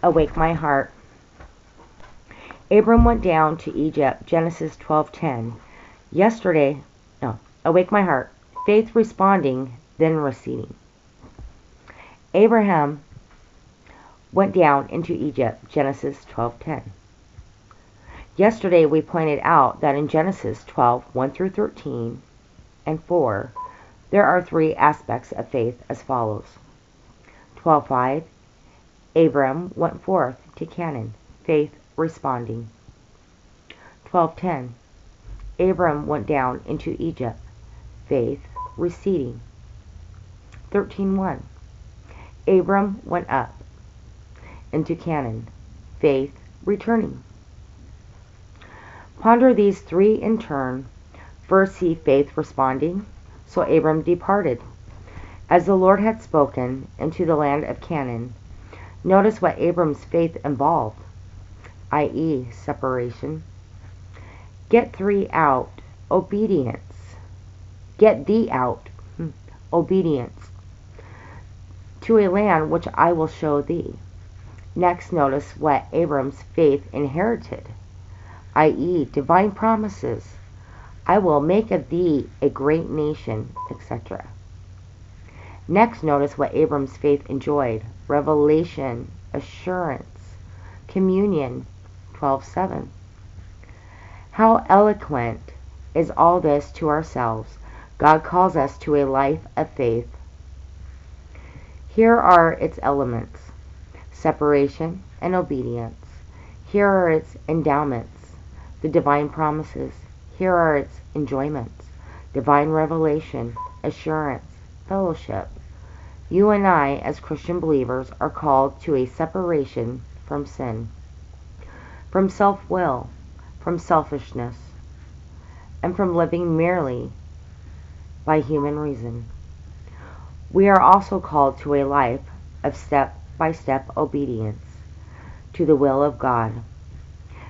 Awake my heart. Abram went down to Egypt, Genesis 12:10. Yesterday, no, awake my heart. Faith responding, then receding. Abraham went down into Egypt, Genesis 12:10. Yesterday we pointed out that in Genesis 12:1 through 13 and 4, there are three aspects of faith as follows. 12:5, Abram went forth to Canaan, faith responding. 12:10, Abram went down into Egypt, faith receding. 13:1, Abram went up into Canaan, faith returning. Ponder these three in turn. First, see faith responding. So Abram departed, as the Lord had spoken, into the land of Canaan. Notice what Abram's faith involved, i.e., separation. Get three out, obedience. Get thee out, obedience, to a land which I will show thee. Next, notice what Abram's faith inherited, i.e., divine promises. I will make of thee a great nation, etc. Next, notice what Abram's faith enjoyed, revelation, assurance, communion, 12:7. How eloquent is all this to ourselves. God calls us to a life of faith. Here are its elements: separation and obedience. Here are its endowments, the divine promises. Here are its enjoyments: divine revelation, assurance, fellowship. You and I, as Christian believers, are called to a separation from sin, from self-will, from selfishness, and from living merely by human reason. We are also called to a life of step-by-step obedience to the will of God.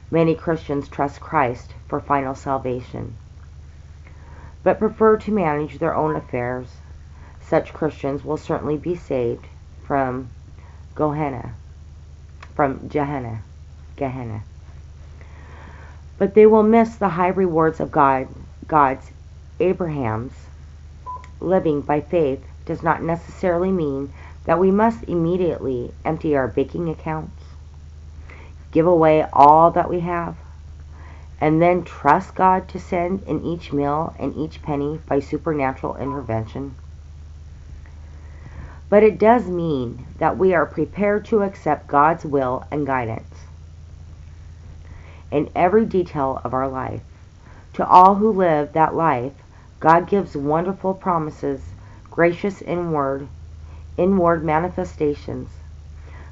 Many Christians trust Christ for final salvation, but prefer to manage their own affairs. Such Christians will certainly be saved from Gehenna. But they will miss the high rewards of God's. Abraham's living by faith does not necessarily mean that we must immediately empty our banking accounts, give away all that we have, and then trust God to send in each meal and each penny by supernatural intervention. But it does mean that we are prepared to accept God's will and guidance in every detail of our life. To all who live that life, God gives wonderful promises, gracious inward manifestations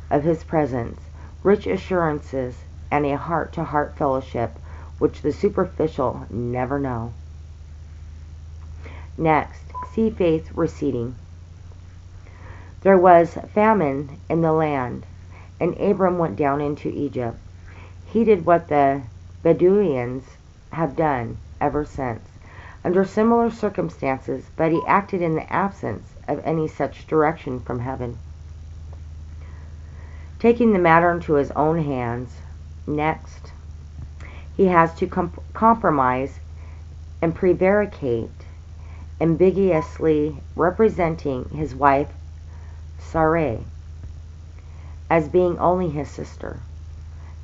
of His presence, rich assurances, and a heart-to-heart fellowship which the superficial never know. Next, see faith receding. There was famine in the land, and Abram went down into Egypt. He did what the Bedouins have done ever since, under similar circumstances, but he acted in the absence of any such direction from heaven, taking the matter into his own hands. Next, he has to compromise and prevaricate, ambiguously representing his wife Sarai as being only his sister.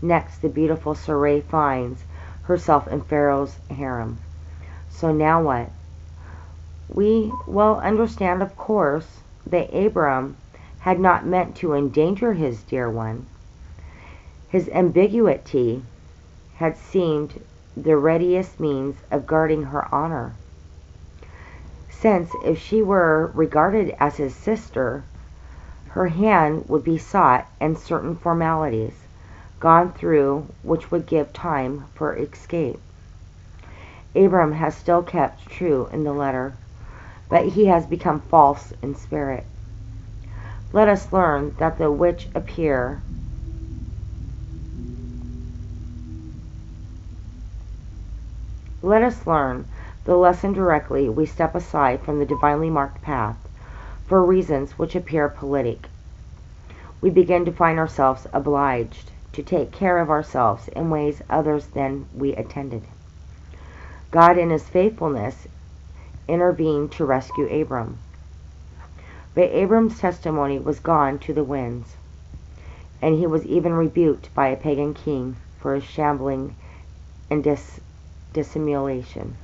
Next, the beautiful Sarai finds herself in Pharaoh's harem. So now what? We well understand, of course, that Abram had not meant to endanger his dear one. His ambiguity had seemed the readiest means of guarding her honor, since if she were regarded as his sister, her hand would be sought and certain formalities gone through which would give time for escape. Abram has still kept true in the letter, but he has become false in spirit. Let us learn that the which appear Let us learn the lesson directly we step aside from the divinely marked path for reasons which appear politic. we begin to find ourselves obliged to take care of ourselves in ways others than we intended. God in his faithfulness intervened to rescue Abram. But Abram's testimony was gone to the winds, and he was even rebuked by a pagan king for his shambling and dissimulation.